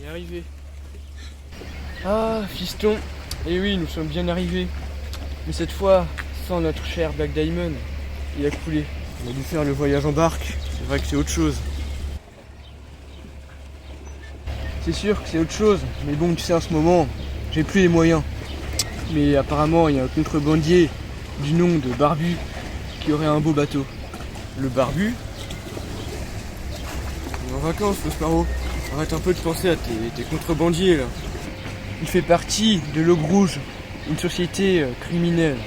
est arrivé. Ah, fiston. Et oui, nous sommes bien arrivés. Mais cette fois, sans notre cher Black Diamond. Il a coulé. On a dû faire le voyage en barque. C'est vrai que c'est autre chose. C'est sûr que c'est autre chose. Mais bon, tu sais, en ce moment, j'ai plus les moyens. Mais apparemment, il y a un contrebandier du nom de Barbu qui aurait un beau bateau. Le Barbu? On est en vacances, le Sparrow. Arrête un peu de penser à tes contrebandiers là. Il fait partie de l'Aube Rouge, une société criminelle.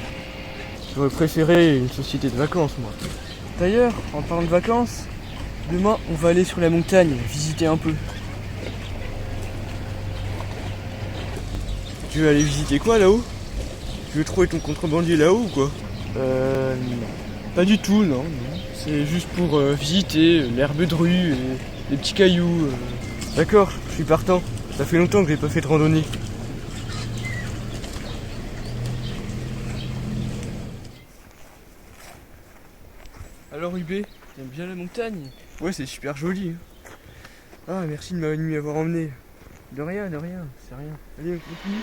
J'aurais préféré une société de vacances, moi. D'ailleurs, en parlant de vacances, demain on va aller sur la montagne, visiter un peu. Tu veux aller visiter quoi là-haut? Tu veux trouver ton contrebandier là-haut ou quoi? Non. Pas du tout, non. C'est juste pour visiter l'herbe de rue et les petits cailloux. D'accord, je suis partant. Ça fait longtemps que j'ai pas fait de randonnée. Alors UB, t'aimes bien la montagne? Ouais, c'est super joli. Ah, merci de m'y avoir emmené. De rien, c'est rien. Allez, on continue.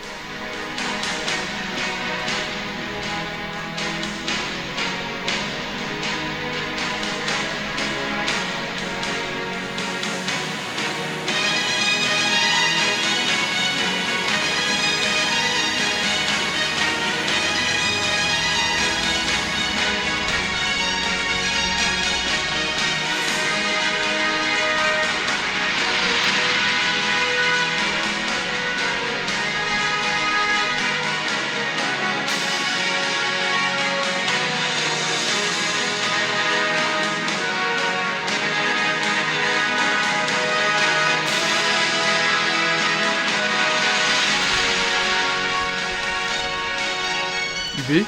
UB?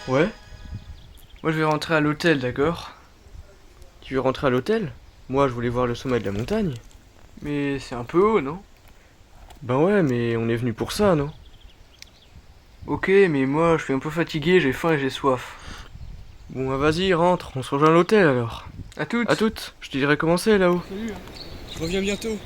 Ouais? Moi je vais rentrer à l'hôtel, d'accord? Tu veux rentrer à l'hôtel? Moi je voulais voir le sommet de la montagne. Mais c'est un peu haut, non? Ben ouais, mais on est venu pour ça, non? Ok, mais moi je suis un peu fatigué, j'ai faim et j'ai soif. Bon bah vas-y, rentre, on se rejoint à l'hôtel alors. À toutes. À toutes, je te dirai comment c'est là-haut. Salut, je reviens bientôt.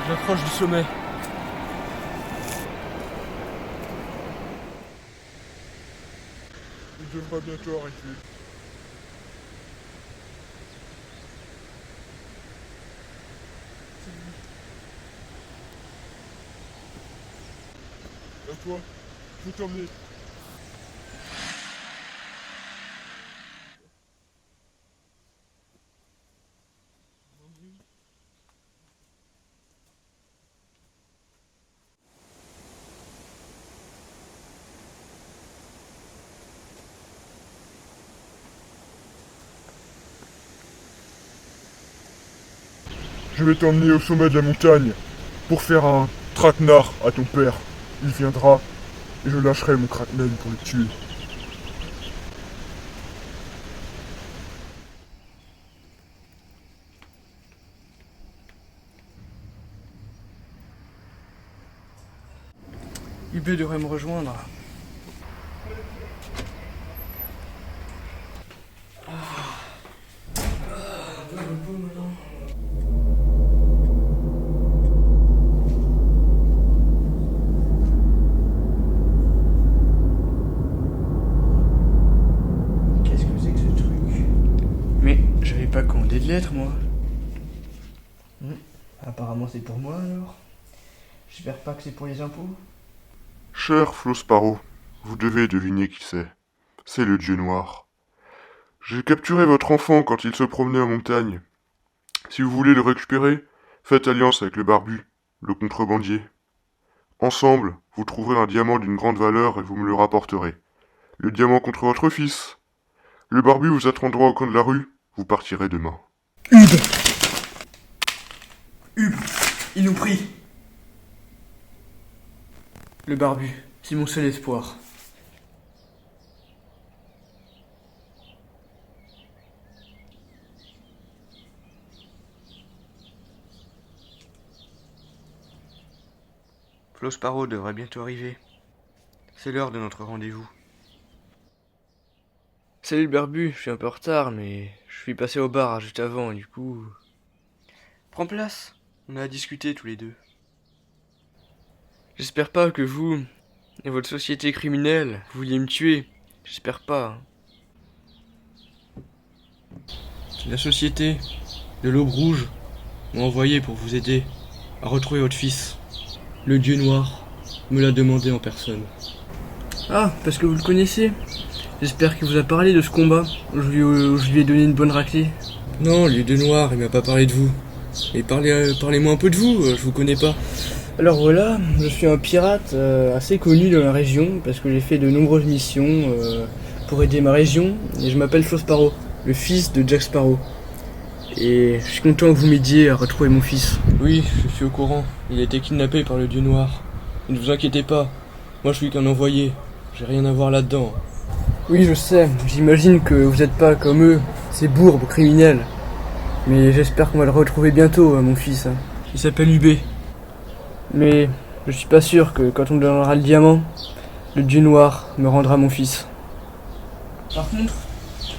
J'approche du sommet. Il devra bientôt arrêter. À toi, je vais t'emmener. Je vais t'emmener au sommet de la montagne pour faire un traquenard à ton père. Il viendra et je lâcherai mon crackman pour le tuer. UB devrait me rejoindre. Qu'est-ce que c'est que ce truc? Mais j'avais pas commandé de lettres moi. Apparemment c'est pour moi alors. J'espère pas que c'est pour les impôts. Cher Flo Sparrow, vous devez deviner qui c'est. C'est le dieu noir. J'ai capturé votre enfant quand il se promenait en montagne. Si vous voulez le récupérer, faites alliance avec le barbu, le contrebandier. Ensemble, vous trouverez un diamant d'une grande valeur et vous me le rapporterez. Le diamant contre votre fils. Le barbu vous attendra au coin de la rue. Vous partirez demain. Hugues, il nous prie. Le barbu, c'est mon seul espoir. Flo Sparrow devrait bientôt arriver. C'est l'heure de notre rendez-vous. Salut le barbu, je suis un peu en retard, mais je suis passé au bar juste avant, et du coup... Prends place, on a à discuter tous les deux. J'espère pas que vous et votre société criminelle vouliez me tuer. J'espère pas. La société de l'Aube Rouge m'a envoyé pour vous aider à retrouver votre fils. Le dieu noir me l'a demandé en personne. Ah, parce que vous le connaissez. J'espère qu'il vous a parlé de ce combat où je lui ai donné une bonne raclée. Non, le dieu noir, il m'a pas parlé de vous. Et parlez-moi un peu de vous, je vous connais pas. Alors voilà, je suis un pirate assez connu dans la région parce que j'ai fait de nombreuses missions pour aider ma région et je m'appelle Flo Sparrow, le fils de Jack Sparrow. Et je suis content que vous m'aidiez à retrouver mon fils. Oui, je suis au courant. Il a été kidnappé par le dieu noir. Ne vous inquiétez pas, moi je suis qu'un envoyé. J'ai rien à voir là-dedans. Oui, je sais, j'imagine que vous n'êtes pas comme eux, ces bourbes criminels. Mais j'espère qu'on va le retrouver bientôt, mon fils. Il s'appelle UB. Mais je suis pas sûr que quand on me donnera le diamant, le dieu noir me rendra mon fils. Par contre,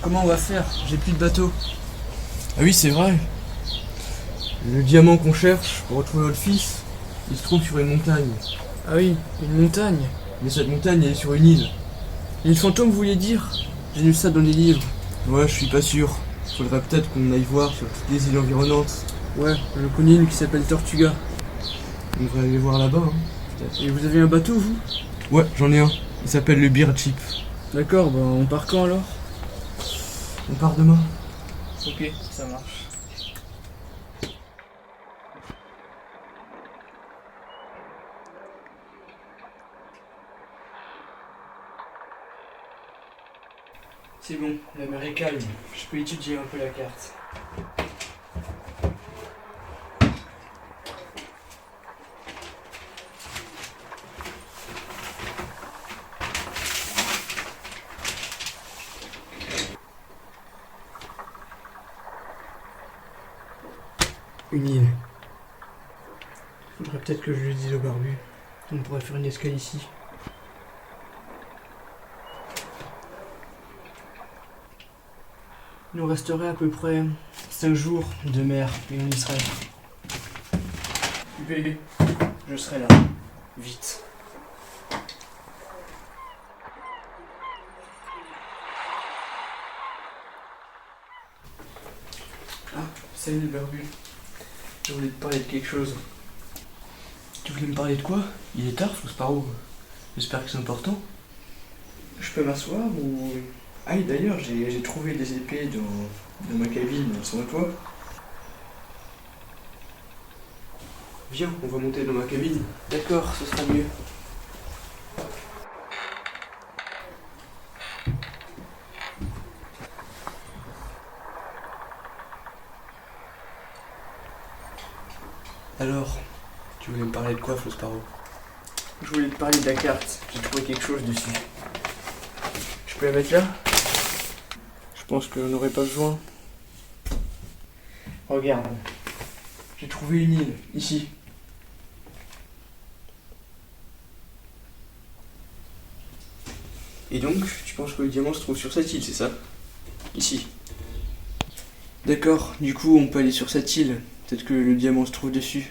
comment on va faire? J'ai plus de bateau. Ah oui, c'est vrai. Le diamant qu'on cherche pour retrouver votre fils, il se trouve sur une montagne. Ah oui, une montagne. Mais cette montagne, elle est sur une île. Une fantôme, vous voulez dire? J'ai lu ça dans les livres. Ouais, je suis pas sûr. Faudrait peut-être qu'on aille voir sur toutes les îles environnantes. Ouais, je connais une qui s'appelle Tortuga. On devrait aller voir là-bas, hein, peut-être. Et vous avez un bateau, vous? Ouais, j'en ai un. Il s'appelle le Beer Chip. D'accord, bah on part quand alors? On part demain. Ok, ça marche. C'est bon, la mer est calme. Je peux étudier un peu la carte. Une île. Faudrait peut-être que je le dise au barbu. On pourrait faire une escale ici. Il nous resterait à peu près 5 jours de mer et on y serait. Bébé, je serai là. Vite. Ah, salut le barbu. Je voulais te parler de quelque chose. Tu voulais me parler de quoi? Il est tard, Flo Sparrow. J'espère que c'est important. Je peux m'asseoir ou... Ah, et d'ailleurs, j'ai trouvé des épées dans ma cabine. Elles sont à toi? Viens, on va monter dans ma cabine. D'accord, ce sera mieux. Alors, tu voulais me parler de quoi, Flo Sparrow? Je voulais te parler de la carte. J'ai trouvé quelque chose dessus. Je peux la mettre là? Je pense qu'on n'aurait pas besoin. Regarde. J'ai trouvé une île, ici. Et donc, tu penses que le diamant se trouve sur cette île, c'est ça? Ici. D'accord, du coup on peut aller sur cette île. Peut-être que le diamant se trouve dessus.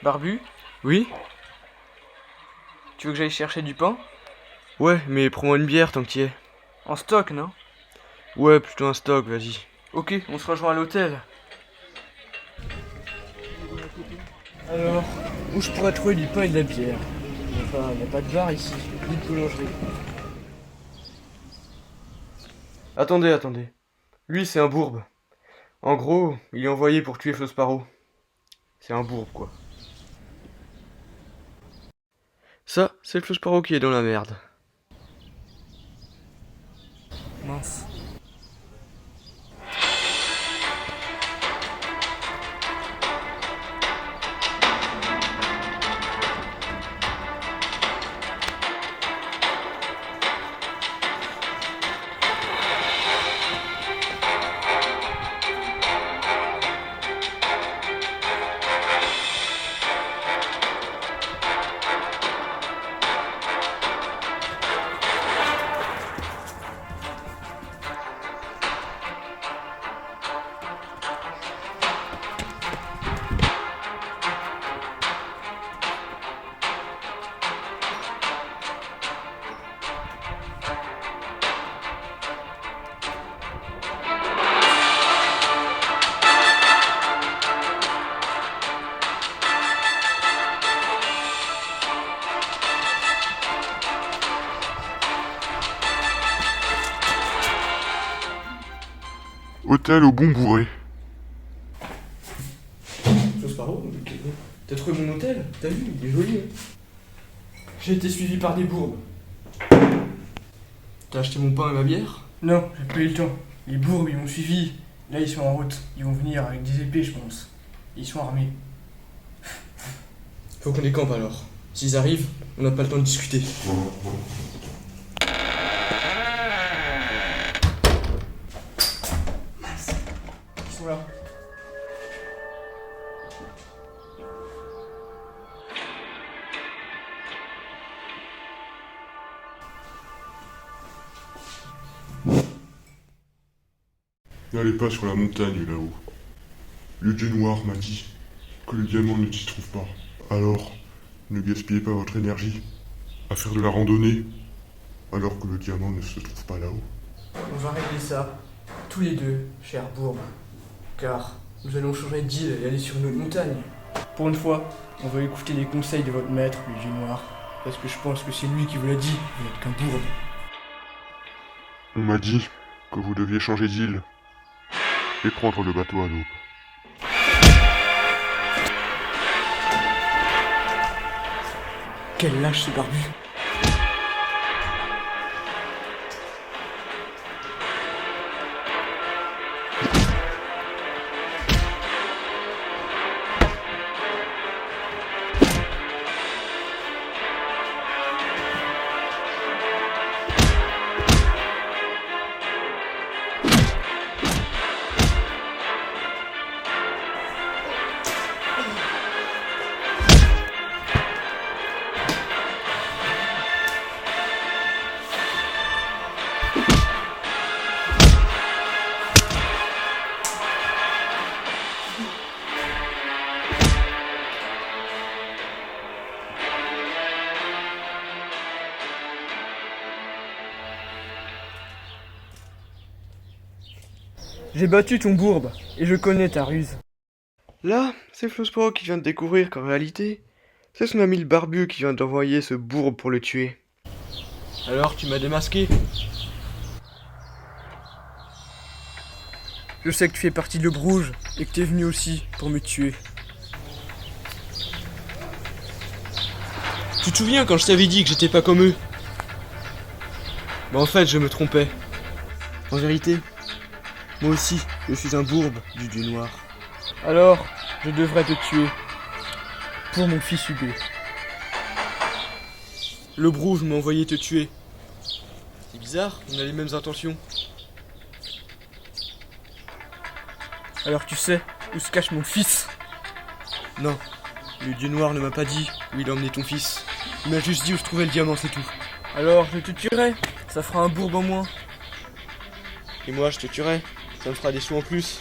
Barbu? Oui? Tu veux que j'aille chercher du pain? Ouais, mais prends-moi une bière tant que t'y es. En stock, non? Ouais, plutôt un stock, vas-y. Ok, on se rejoint à l'hôtel. Alors, où je pourrais trouver du pain et de la bière? Enfin, y a pas de bar ici, ni de boulangerie. Attendez. Lui, c'est un bourbe. En gros, il est envoyé pour tuer Flosparo. C'est un bourbe, quoi. Ça, c'est le Flosparo qui est dans la merde. Mince. Hôtel au Bon Bourré. Flosparo, t'as trouvé mon hôtel? T'as vu, il est joli, hein? J'ai été suivi par des bourbes. T'as acheté mon pain et ma bière? Non, j'ai pas eu le temps. Les bourbes, ils m'ont suivi. Là, ils sont en route. Ils vont venir avec des épées, je pense. Ils sont armés. Faut qu'on décampe alors. S'ils arrivent, on n'a pas le temps de discuter. Mince. Ils sont là. N'allez pas sur la montagne là-haut. Le dieu noir m'a dit que le diamant ne s'y trouve pas. Alors, ne gaspillez pas votre énergie à faire de la randonnée alors que le diamant ne se trouve pas là-haut. On va régler ça, tous les deux, cher bourbe. Car nous allons changer d'île et aller sur une autre montagne. Pour une fois, on va écouter les conseils de votre maître, le dieu noir. Parce que je pense que c'est lui qui vous l'a dit, vous n'êtes qu'un bourbe. On m'a dit que vous deviez changer d'île et prendre le bateau à l'aube. Quel lâche ce barbu! J'ai battu ton bourbe, et je connais ta ruse. Là, c'est Flosparo qui vient de découvrir qu'en réalité, c'est son ami le barbu qui vient d'envoyer ce bourbe pour le tuer. Alors, tu m'as démasqué? Je sais que tu fais partie de l'Aube Rouge, et que t'es venu aussi pour me tuer. Tu te souviens quand je t'avais dit que j'étais pas comme eux? Mais en fait, je me trompais. En vérité, moi aussi, je suis un bourbe du dieu noir. Alors, je devrais te tuer. Pour mon fils Huguet. Le Rouge m'a envoyé te tuer. C'est bizarre, on a les mêmes intentions. Alors tu sais où se cache mon fils? Non, le dieu noir ne m'a pas dit où il a emmené ton fils. Il m'a juste dit où je trouvais le diamant, c'est tout. Alors je te tuerai, ça fera un bourbe en moins. Et moi je te tuerai, ça me fera des sous en plus.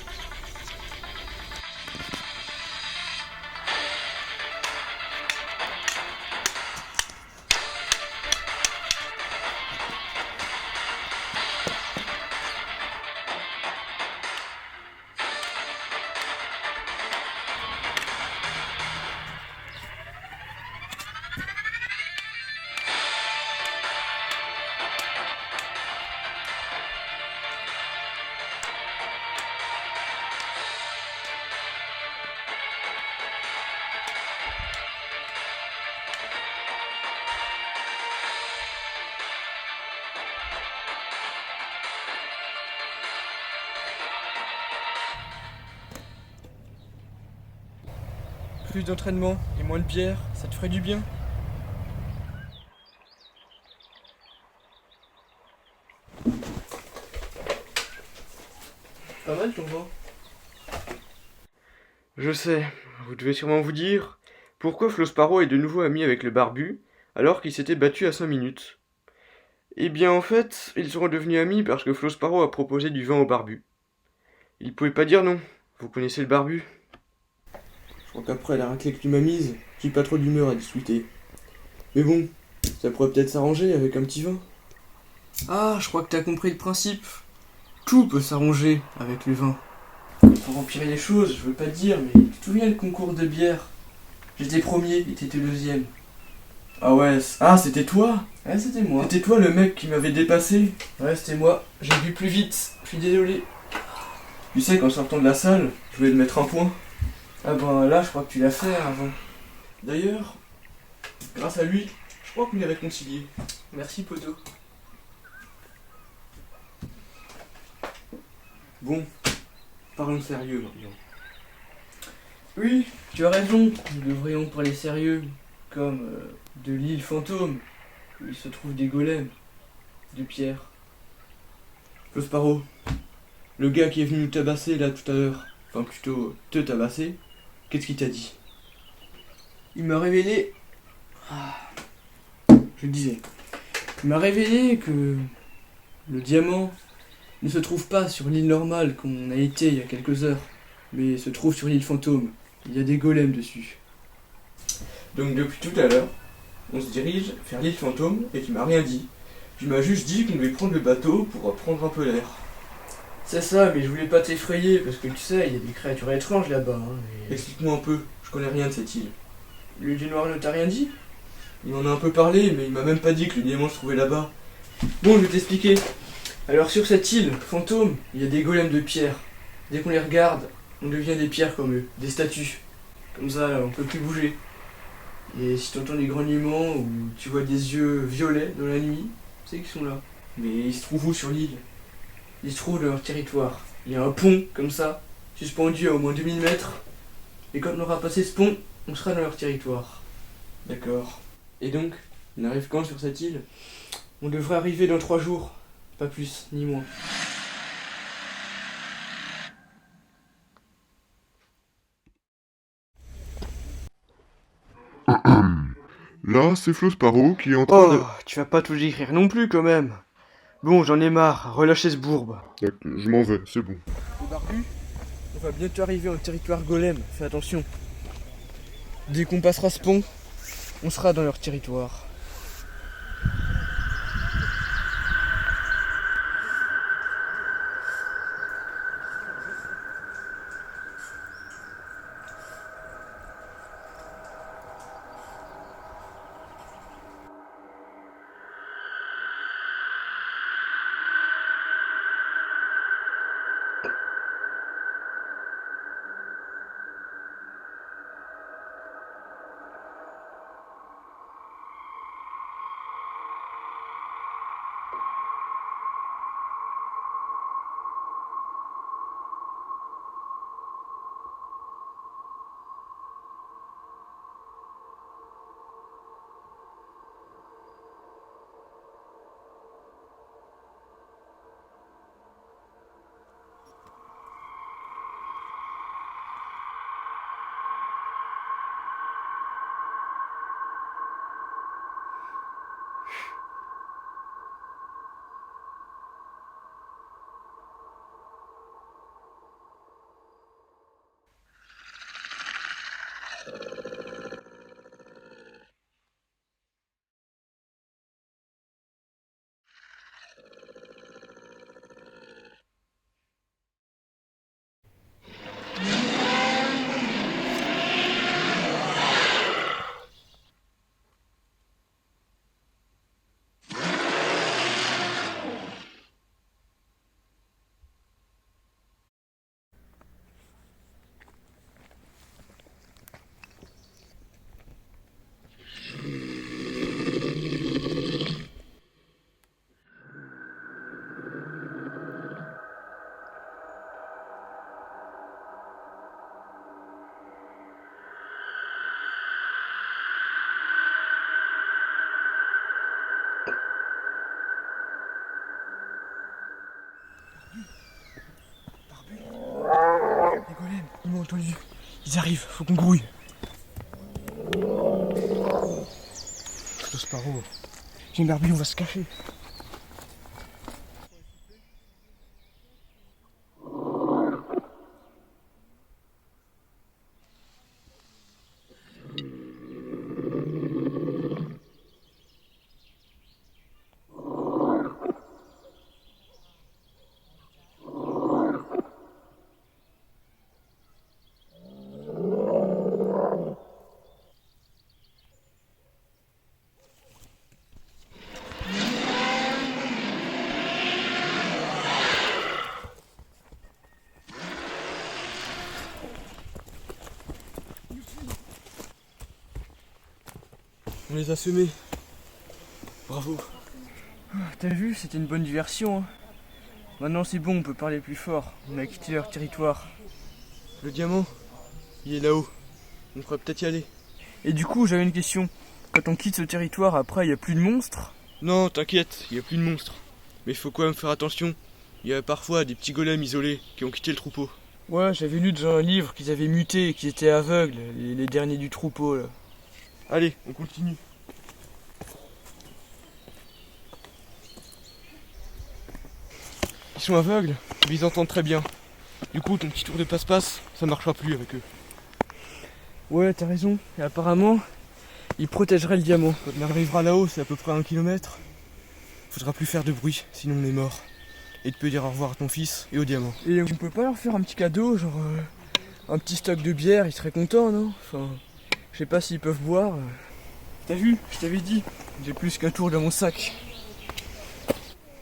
plus d'entraînement et moins de bière, ça te ferait du bien. Pas mal ton vin. Je sais, vous devez sûrement vous dire pourquoi Flosparo est de nouveau ami avec le barbu alors qu'ils s'étaient battus à 5 minutes. Eh bien en fait, ils seront devenus amis parce que Flosparo a proposé du vin au barbu. Il pouvait pas dire non, vous connaissez le barbu. Je crois qu'après la raclée que tu m'as mise, j'ai pas trop d'humeur à discuter. Mais bon, ça pourrait peut-être s'arranger avec un petit vin. Ah, je crois que t'as compris le principe. Tout peut s'arranger avec le vin. Pour empirer les choses, je veux pas te dire, mais tu te souviens le concours de bière? J'étais premier et t'étais deuxième. Ah ouais, ah c'était toi? Ouais, c'était moi. C'était toi le mec qui m'avait dépassé? Ouais, c'était moi. J'ai bu plus vite. Je suis désolé. Tu sais qu'en sortant de la salle, je voulais te mettre un point. Ah ben là, je crois que tu l'as fait avant. D'ailleurs, grâce à lui, je crois qu'on est réconciliés. Merci, poto. Bon, parlons sérieux maintenant. Oui, tu as raison, nous devrions parler sérieux, comme de l'île fantôme, où il se trouve des golems de pierre. Prosparo, le gars qui est venu nous tabasser là tout à l'heure, enfin plutôt te tabasser, qu'est-ce qu'il t'a dit? Il m'a révélé... Ah, je le disais. Il m'a révélé que le diamant ne se trouve pas sur l'île normale qu'on a été il y a quelques heures, mais se trouve sur l'île fantôme. Il y a des golems dessus. Donc depuis tout à l'heure, on se dirige vers l'île fantôme et tu m'as rien dit. Tu m'as juste dit qu'on devait prendre le bateau pour prendre un peu l'air. C'est ça, mais je voulais pas t'effrayer parce que tu sais, il y a des créatures étranges là-bas. Explique-moi un peu, je connais rien de cette île. Le dieu noir ne t'a rien dit? Il m'en a un peu parlé, mais il m'a même pas dit que le diamant se trouvait là-bas. Bon, je vais t'expliquer. Alors sur cette île fantôme, il y a des golems de pierre. Dès qu'on les regarde, on devient des pierres comme eux, des statues. Comme ça, on peut plus bouger. Et si tu entends des grognements ou tu vois des yeux violets dans la nuit, c'est qu'ils sont là. Mais ils se trouvent où sur l'île? Ils se trouvent dans leur territoire. Il y a un pont, comme ça, suspendu à au moins 2000 mètres. Et quand on aura passé ce pont, on sera dans leur territoire. D'accord. Et donc, on arrive quand sur cette île? On devrait arriver dans 3 jours. Pas plus, ni moins. Là, c'est Flosparo qui est en train de... Oh, tu vas pas tout décrire non plus quand même. Bon, j'en ai marre, relâchez ce bourbe. Je m'en vais, c'est bon. Le barbu, on va bientôt arriver en territoire golem, fais attention. Dès qu'on passera ce pont, on sera dans leur territoire. entendu. Ils arrivent, faut qu'on grouille. Floss Sparrow. J'ai une Barbie, on va se cacher. On les a semés. Bravo. T'as vu, c'était une bonne diversion. Hein. Maintenant c'est bon, on peut parler plus fort. On a quitté leur territoire. Le diamant, il est là-haut. On pourrait peut-être y aller. Et du coup, j'avais une question. Quand on quitte ce territoire, après, il n'y a plus de monstres? Non, t'inquiète, il n'y a plus de monstres. Mais il faut quand même faire attention. Il y a parfois des petits golems isolés qui ont quitté le troupeau. Ouais, j'avais lu dans un livre qu'ils avaient muté et qu'ils étaient aveugles, les derniers du troupeau là. Allez, on continue. Ils sont aveugles, mais ils entendent très bien. Du coup, ton petit tour de passe-passe, ça marchera plus avec eux. Ouais, t'as raison. Et apparemment, ils protégeraient le diamant. Quand on arrivera là-haut, c'est à peu près 1 kilomètre. Faudra plus faire de bruit, sinon on est mort. Et tu peux dire au revoir à ton fils et au diamant. Et on peut pas leur faire un petit cadeau, genre un petit stock de bière, ils seraient contents, non? Enfin, je sais pas s'ils peuvent boire. T'as vu, je t'avais dit, j'ai plus qu'un tour dans mon sac.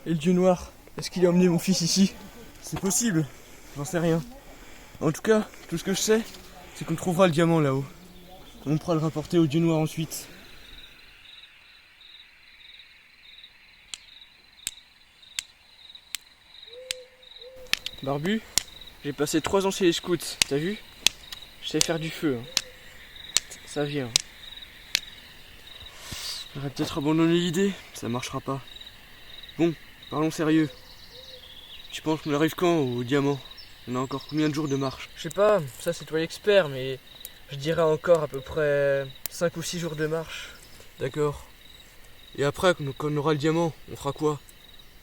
Et le dieu noir, est-ce qu'il a emmené mon fils ici? C'est possible, j'en sais rien. En tout cas, tout ce que je sais, c'est qu'on trouvera le diamant là-haut. On pourra le rapporter au dieu noir ensuite. Barbu, j'ai passé 3 ans chez les scouts, t'as vu? Je sais faire du feu. Hein. Ça vient. J'aurais peut-être abandonné l'idée, ça marchera pas. Bon, parlons sérieux. Tu penses qu'on arrive quand au diamant? On a encore combien de jours de marche? Je sais pas, ça c'est toi l'expert, mais je dirais encore à peu près 5 ou 6 jours de marche. D'accord. Et après, quand on aura le diamant, on fera quoi?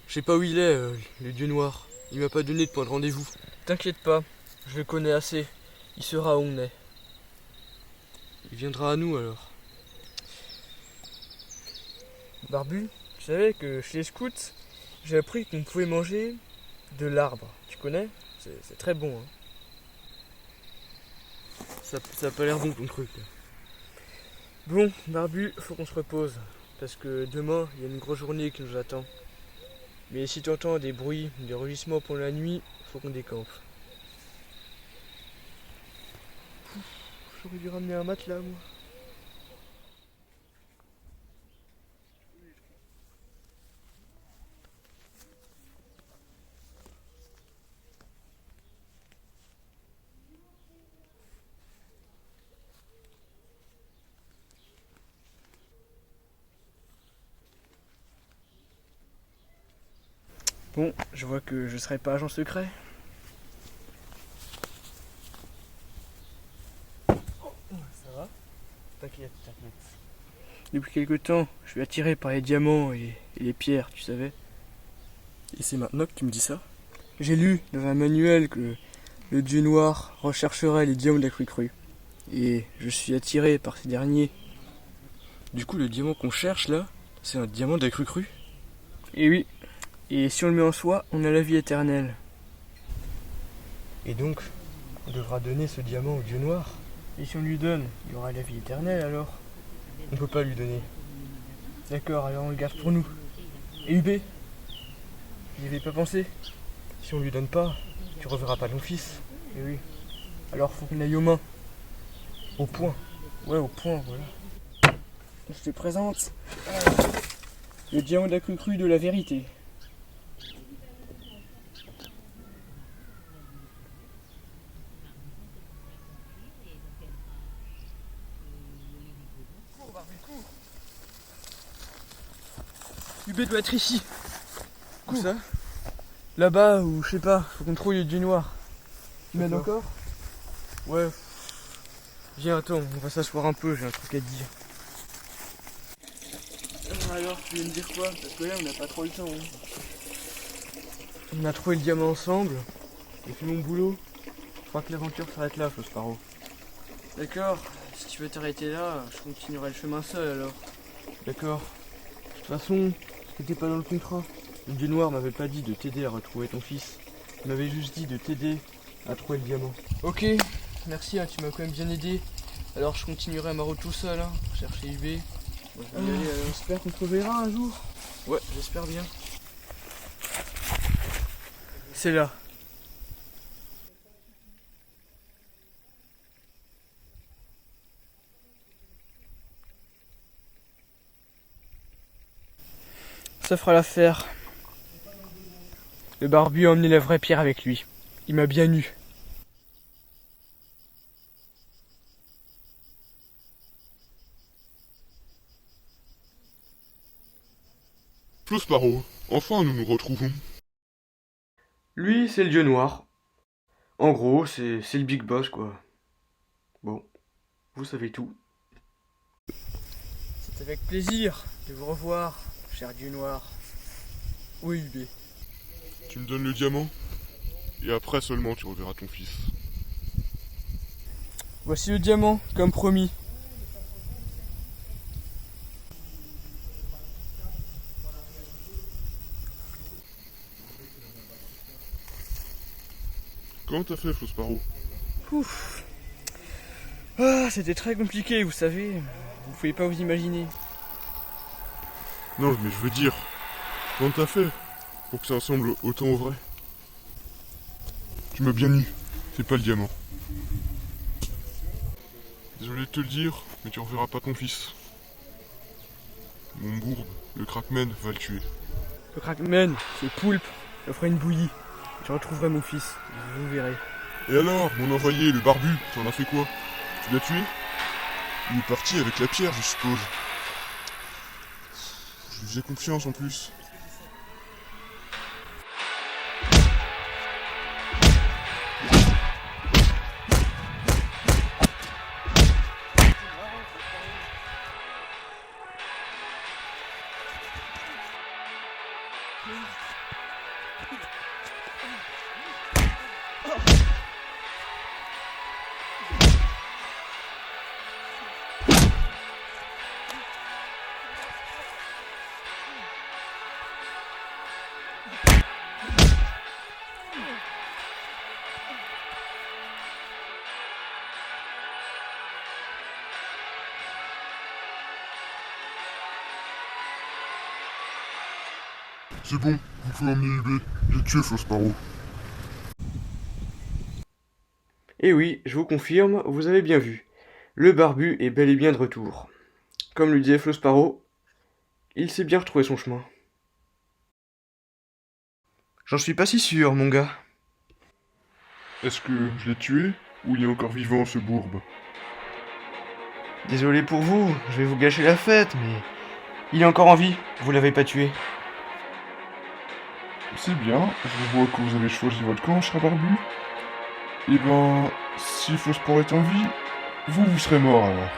Je sais pas où il est, le dieu noir. Il m'a pas donné de point de rendez-vous. T'inquiète pas, je le connais assez. Il saura où on est. Il viendra à nous alors. Barbu, tu savais que chez les scouts, j'ai appris qu'on pouvait manger de l'arbre. Tu connais? C'est très bon. Hein. Ça a pas l'air bon ton truc. Là. Bon, Barbu, faut qu'on se repose. Parce que demain, il y a une grosse journée qui nous attend. Mais si tu entends des bruits, des rugissements pendant la nuit, faut qu'on décampe. J'aurais dû ramener un matelas, moi. Bon, je vois que je serai pas agent secret. Ça va? T'inquiète. Depuis quelque temps, je suis attiré par les diamants et les pierres, tu savais. Et c'est maintenant que tu me dis ça? J'ai lu dans un manuel que le dieu noir rechercherait les diamants de la crue. Et je suis attiré par ces derniers. Du coup, le diamant qu'on cherche là, c'est un diamant de la crue? Et oui. Et si on le met en soi, on a la vie éternelle. Et donc, on devra donner ce diamant au dieu noir. Et si on lui donne, il y aura la vie éternelle alors. On peut pas lui donner. D'accord, alors on le garde pour nous. Et UB, n'y avais pas pensé. Si on lui donne pas, tu reverras pas ton fils. Et oui. Alors faut qu'on aille aux mains. Au point. Ouais, au point, voilà. Je te présente le diamant de la crue de la vérité. UB doit être ici. Où ça? Là-bas ou je sais pas, faut qu'on trouve le dieu noir. Tu m'aides encore? Ouais. Viens, attends, on va s'asseoir un peu, j'ai un truc à te dire. Alors, tu viens me dire quoi? Parce que là, on n'a pas trop le temps. On a trouvé le diamant ensemble. J'ai fait mon boulot. Je crois que l'aventure s'arrête là, Flo Sparrow. D'accord, si tu veux t'arrêter là, je continuerai le chemin seul alors. D'accord. De toute façon, c'était pas dans le contrat. Le dieu noir m'avait pas dit de t'aider à retrouver ton fils. Il m'avait juste dit de t'aider à trouver le diamant. Ok, merci, hein, tu m'as quand même bien aidé. Alors je continuerai ma route tout seul, hein, chercher UB. Bon, je vais y aller, alors. J'espère qu'on se reverra un jour. Ouais, j'espère bien. C'est là. Ça fera l'affaire. Le barbu a emmené la vraie pierre avec lui. Il m'a bien eu. Flo Sparrow, enfin nous nous retrouvons. Lui, c'est le dieu noir. En gros, c'est le big boss, quoi. Bon, vous savez tout. C'est avec plaisir de vous revoir, cher dieu noir. Oui, UB. Tu me donnes le diamant, et après seulement tu reverras ton fils. Voici le diamant, comme promis. Comment t'as fait, Flo Sparrow? Ouf. Ah, c'était très compliqué, vous savez. Vous pouvez pas vous imaginer. Non, mais je veux dire, comment t'as fait pour que ça ressemble autant au vrai? Tu m'as bien eu, c'est pas le diamant. Désolé de te le dire, mais tu reverras pas ton fils. Mon bourbe, le crackman, va le tuer. Le crackman, ce poulpe, je ferai une bouillie. Je retrouverai mon fils, vous verrez. Et alors, mon envoyé, le barbu, t'en as fait quoi? Tu l'as tué? Il est parti avec la pierre, je suppose. Je lui faisais confiance en plus. C'est bon, vous pouvez emmener UB. J'ai tué Flo Sparrow. Et oui, je vous confirme, vous avez bien vu. Le barbu est bel et bien de retour. Comme le disait Flo Sparrow, il sait bien retrouver son chemin. J'en suis pas si sûr, mon gars. Est-ce que je l'ai tué ou il est encore vivant ce bourbe? Désolé pour vous, je vais vous gâcher la fête, mais il est encore en vie, vous l'avez pas tué. C'est bien, je vois que vous avez choisi votre camp, cher barbu. Eh ben, si Flo Sparrow est en vie, vous serez mort alors.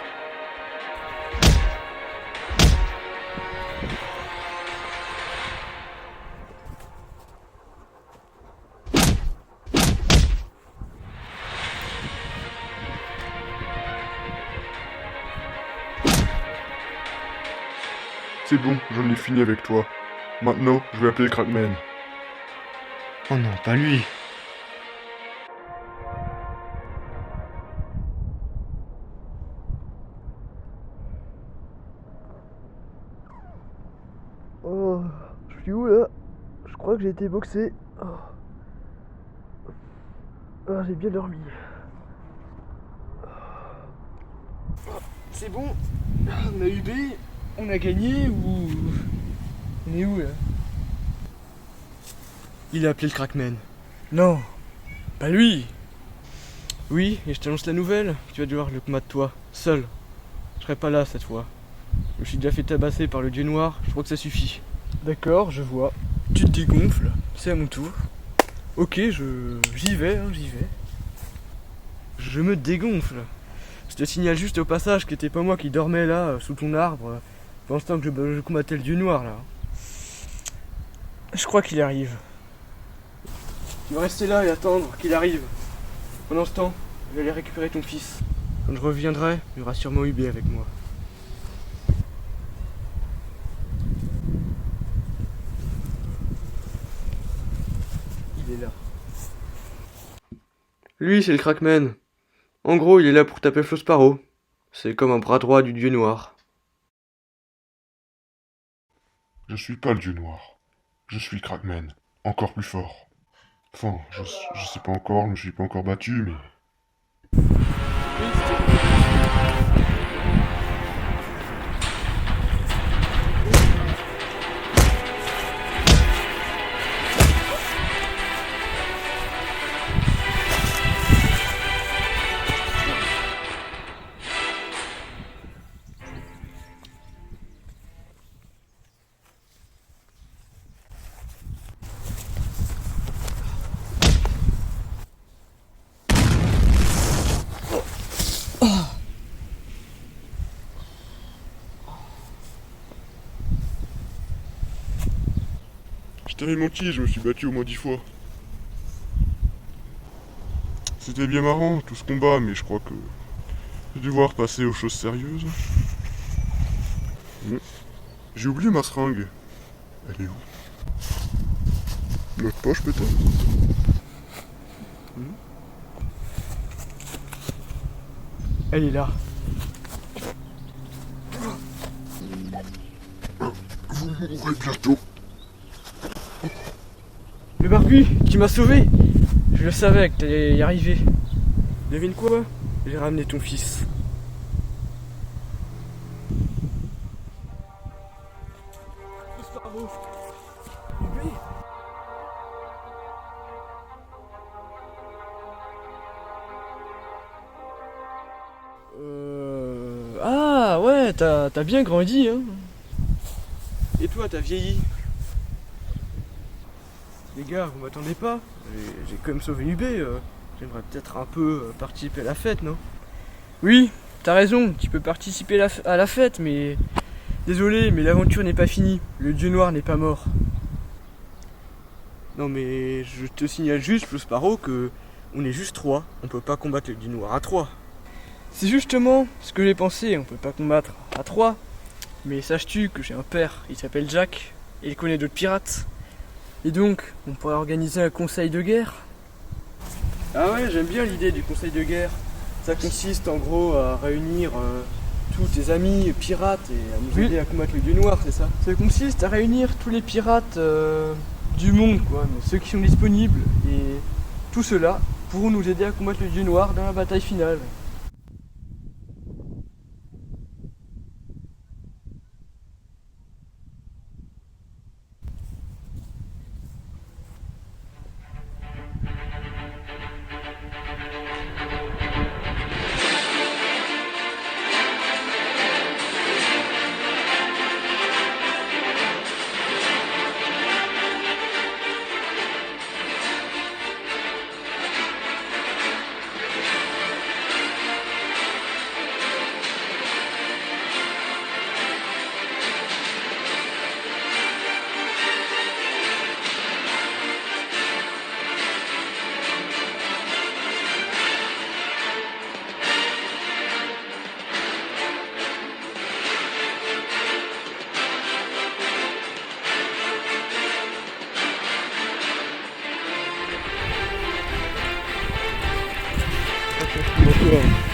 C'est bon, j'en ai fini avec toi. Maintenant, je vais appeler Crackman. Oh non, pas lui. Oh, je suis où là? Je crois que j'ai été boxé. Oh. Ah, j'ai bien dormi. C'est bon. On a UB, on a gagné ou... On est où là? Il a appelé le crackman. Non, pas lui. Oui, et je t'annonce la nouvelle. Tu vas devoir le combattre toi, seul. Je serai pas là cette fois. Je me suis déjà fait tabasser par le dieu noir, je crois que ça suffit. D'accord, je vois. Tu te dégonfles, c'est à mon tour. Ok, j'y vais, j'y vais. je me dégonfle. Je te signale juste au passage que t'es pas moi qui dormais là, sous ton arbre, pendant ce temps que je combattais le dieu noir là. Je crois qu'il arrive. Tu vas rester là et attendre qu'il arrive. Pendant ce temps, je vais aller récupérer ton fils. Quand je reviendrai, il y aura sûrement UB avec moi. Il est là. Lui, c'est le Crackman. En gros, il est là pour taper Flo Sparrow. C'est comme un bras droit du dieu noir. Je suis pas le dieu noir. Je suis Crackman. Encore plus fort. Enfin, je sais pas encore, je me suis pas encore battu, mais... Je t'avais menti, je me suis battu au moins 10 fois. C'était bien marrant, tout ce combat, mais je crois que... je vais devoir passer aux choses sérieuses. J'ai oublié ma seringue. Elle est où? Notre poche peut-être? Elle est là. Vous mourrez bientôt. Le barbu, tu m'as sauvé. Je le savais que t'allais y arriver. Devine quoi? J'ai ramené ton fils. Ah ouais, t'as bien grandi, hein. Et toi, t'as vieilli. Les gars, vous m'attendez pas? J'ai quand même sauvé UB. J'aimerais peut-être un peu participer à la fête, non? Oui, t'as raison, tu peux participer à la fête, mais... Désolé, mais l'aventure n'est pas finie. Le dieu noir n'est pas mort. Non mais je te signale juste, Flo Sparrow, que on est juste 3. On peut pas combattre le dieu noir à 3. C'est justement ce que j'ai pensé, on peut pas combattre à 3. Mais saches-tu que j'ai un père, il s'appelle Jack, et il connaît d'autres pirates. Et donc, on pourrait organiser un conseil de guerre. Ah ouais, j'aime bien l'idée du conseil de guerre. Ça consiste en gros à réunir tous tes amis pirates et à nous aider à combattre le dieu noir, c'est ça? Ça consiste à réunir tous les pirates du monde, quoi, mais ceux qui sont disponibles. Et tout cela pourront nous aider à combattre le dieu noir dans la bataille finale. D'accord.